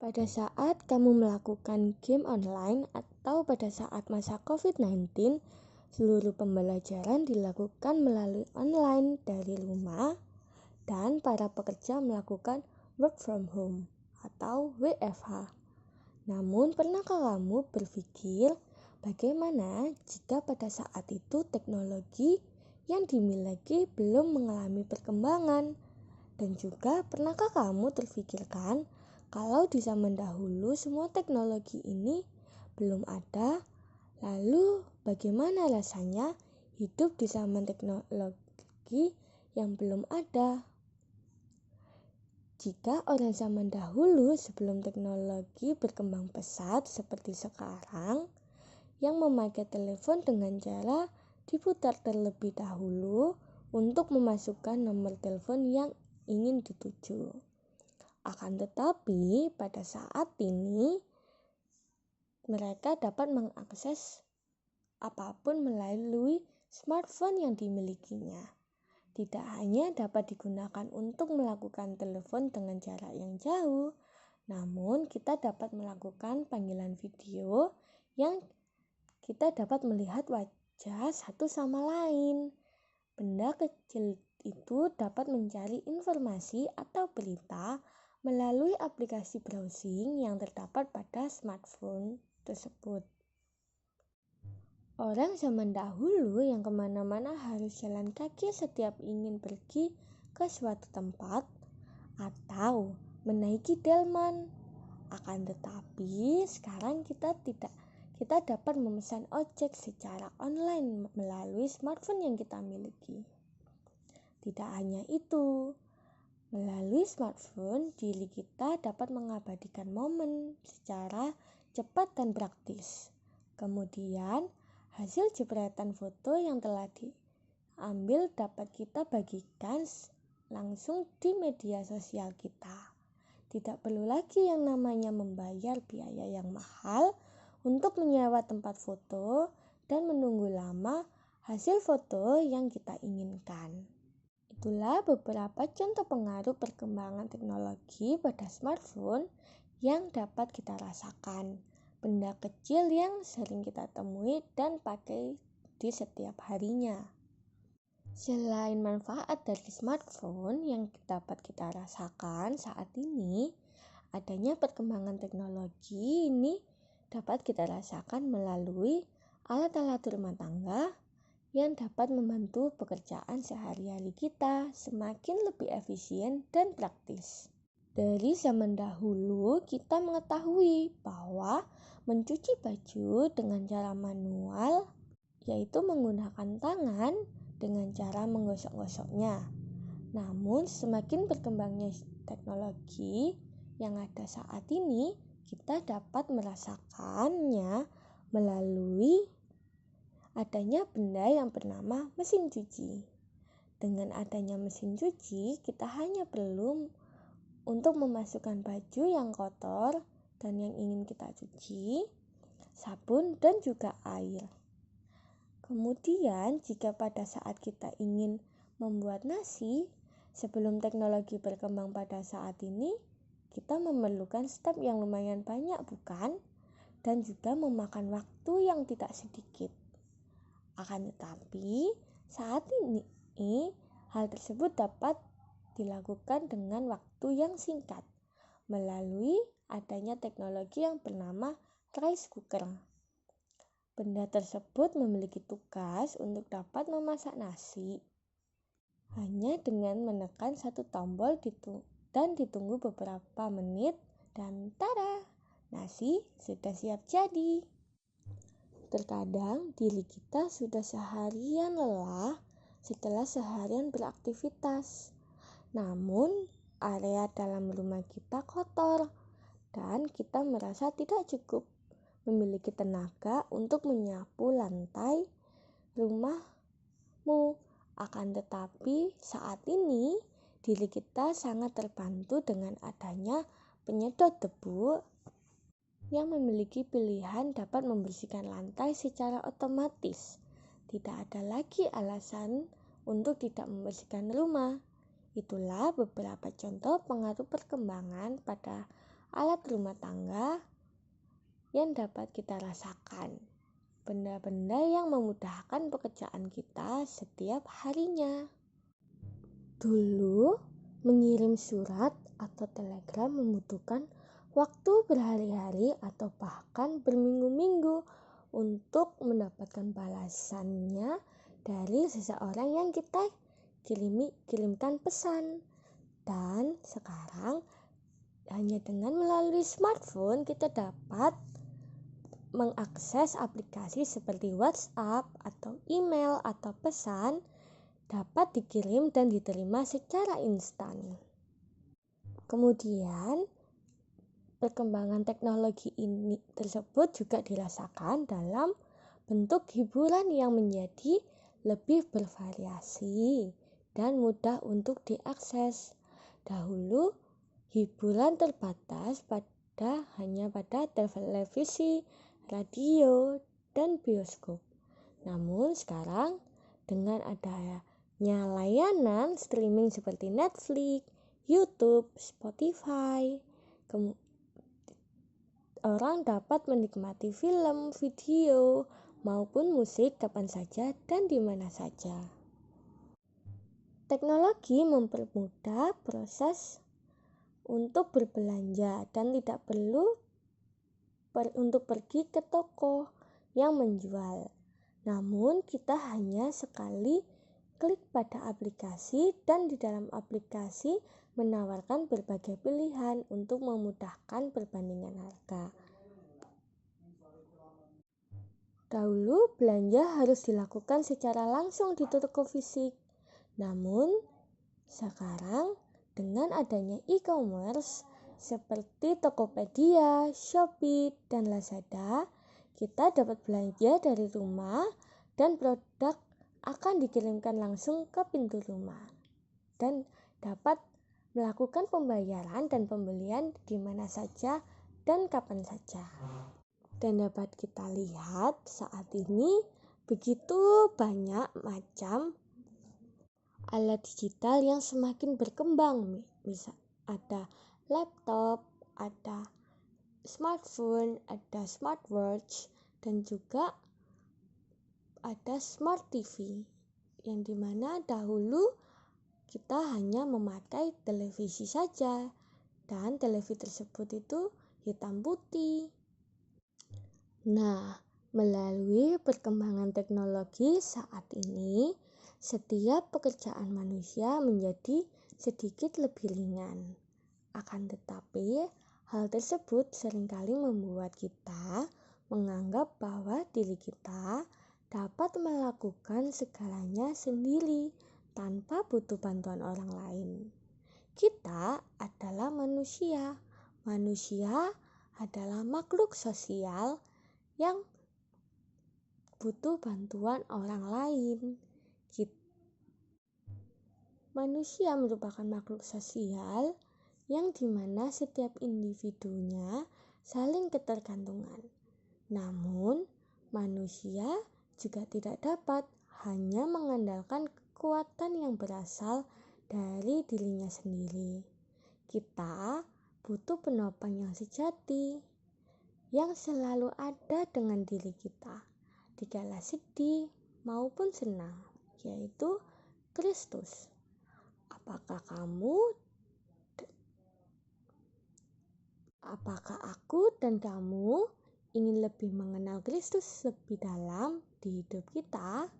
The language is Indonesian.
Pada saat kamu melakukan game online atau pada saat masa COVID-19, seluruh pembelajaran dilakukan melalui online dari rumah dan para pekerja melakukan work from home atau WFH. Namun, pernahkah kamu berpikir bagaimana jika pada saat itu teknologi yang dimiliki belum mengalami perkembangan? Dan juga, pernahkah kamu terfikirkan kalau di zaman dahulu semua teknologi ini belum ada, lalu bagaimana rasanya hidup di zaman teknologi yang belum ada? Jika orang zaman dahulu sebelum teknologi berkembang pesat seperti sekarang, yang memakai telepon dengan cara diputar terlebih dahulu untuk memasukkan nomor telepon yang ingin dituju. Akan tetapi pada saat ini mereka dapat mengakses apapun melalui smartphone yang dimilikinya. Tidak hanya dapat digunakan untuk melakukan telepon dengan jarak yang jauh, namun kita dapat melakukan panggilan video yang kita dapat melihat wajah satu sama lain. Benda kecil itu dapat mencari informasi atau berita melalui aplikasi browsing yang terdapat pada smartphone tersebut. Orang zaman dahulu yang kemana-mana harus jalan kaki setiap ingin pergi ke suatu tempat atau menaiki delman. Akan tetapi sekarang kita dapat memesan ojek secara online melalui smartphone yang kita miliki. Tidak hanya itu, melalui smartphone, diri kita dapat mengabadikan momen secara cepat dan praktis. Kemudian, hasil jepretan foto yang telah diambil dapat kita bagikan langsung di media sosial kita. Tidak perlu lagi yang namanya membayar biaya yang mahal untuk menyewa tempat foto dan menunggu lama hasil foto yang kita inginkan. Itulah beberapa contoh pengaruh perkembangan teknologi pada smartphone yang dapat kita rasakan. Benda kecil yang sering kita temui dan pakai di setiap harinya. Selain manfaat dari smartphone yang dapat kita rasakan saat ini, adanya perkembangan teknologi ini dapat kita rasakan melalui alat-alat rumah tangga yang dapat membantu pekerjaan sehari-hari kita semakin lebih efisien dan praktis. Dari zaman dahulu kita mengetahui bahwa mencuci baju dengan cara manual, yaitu menggunakan tangan dengan cara menggosok-gosoknya. Namun semakin berkembangnya teknologi yang ada saat ini, kita dapat merasakannya melalui adanya benda yang bernama mesin cuci. Dengan adanya mesin cuci, kita hanya perlu untuk memasukkan baju yang kotor dan yang ingin kita cuci, sabun dan juga air. Kemudian, jika pada saat kita ingin membuat nasi, sebelum teknologi berkembang pada saat ini, kita memerlukan step yang lumayan banyak, bukan? Dan juga memakan waktu yang tidak sedikit. Akan tetapi, saat ini hal tersebut dapat dilakukan dengan waktu yang singkat melalui adanya teknologi yang bernama rice cooker. Benda tersebut memiliki tugas untuk dapat memasak nasi hanya dengan menekan satu tombol dan ditunggu beberapa menit dan tada, nasi sudah siap jadi. Terkadang diri kita sudah seharian lelah setelah seharian beraktivitas. Namun area dalam rumah kita kotor dan kita merasa tidak cukup memiliki tenaga untuk menyapu lantai rumahmu. Akan tetapi saat ini diri kita sangat terbantu dengan adanya penyedot debu yang memiliki pilihan dapat membersihkan lantai secara otomatis. Tidak ada lagi alasan untuk tidak membersihkan rumah. Itulah beberapa contoh pengaruh perkembangan pada alat rumah tangga yang dapat kita rasakan, benda-benda yang memudahkan pekerjaan kita setiap harinya. Dulu, mengirim surat atau telegram membutuhkan waktu berhari-hari atau bahkan berminggu-minggu untuk mendapatkan balasannya dari seseorang yang kita kirimkan pesan. Dan sekarang hanya dengan melalui smartphone kita dapat mengakses aplikasi seperti WhatsApp atau email atau pesan dapat dikirim dan diterima secara instan. Kemudian perkembangan teknologi ini tersebut juga dirasakan dalam bentuk hiburan yang menjadi lebih bervariasi dan mudah untuk diakses. Dahulu, hiburan terbatas hanya pada televisi, radio, dan bioskop. Namun sekarang dengan adanya layanan streaming seperti Netflix, YouTube, Spotify, orang dapat menikmati film, video, maupun musik kapan saja dan di mana saja. Teknologi mempermudah proses untuk berbelanja dan tidak perlu untuk pergi ke toko yang menjual. Namun kita hanya sekali klik pada aplikasi dan di dalam aplikasi menawarkan berbagai pilihan untuk memudahkan perbandingan harga. Dahulu belanja harus dilakukan secara langsung di toko fisik. Namun sekarang dengan adanya e-commerce seperti Tokopedia, Shopee, dan Lazada, kita dapat belanja dari rumah dan produk akan dikirimkan langsung ke pintu rumah dan dapat melakukan pembayaran dan pembelian di mana saja dan kapan saja. Dan dapat kita lihat saat ini begitu banyak macam alat digital yang semakin berkembang. Bisa ada laptop, ada smartphone, ada smartwatch, dan juga ada smart TV, yang dimana dahulu kita hanya memakai televisi saja, dan televisi tersebut itu hitam putih. Nah, melalui perkembangan teknologi saat ini, setiap pekerjaan manusia menjadi sedikit lebih ringan. Akan tetapi, hal tersebut seringkali membuat kita menganggap bahwa diri kita dapat melakukan segalanya sendiri tanpa butuh bantuan orang lain. Kita adalah manusia. Manusia adalah makhluk sosial yang butuh bantuan orang lain. Manusia merupakan makhluk sosial yang dimana setiap individunya saling ketergantungan. Namun, manusia juga tidak dapat hanya mengandalkan kekuatan yang berasal dari dirinya sendiri. Kita butuh penopang yang sejati, yang selalu ada dengan diri kita, dikala sedih maupun senang, yaitu Kristus. Apakah aku dan kamu ingin lebih mengenal Kristus lebih dalam di hidup kita?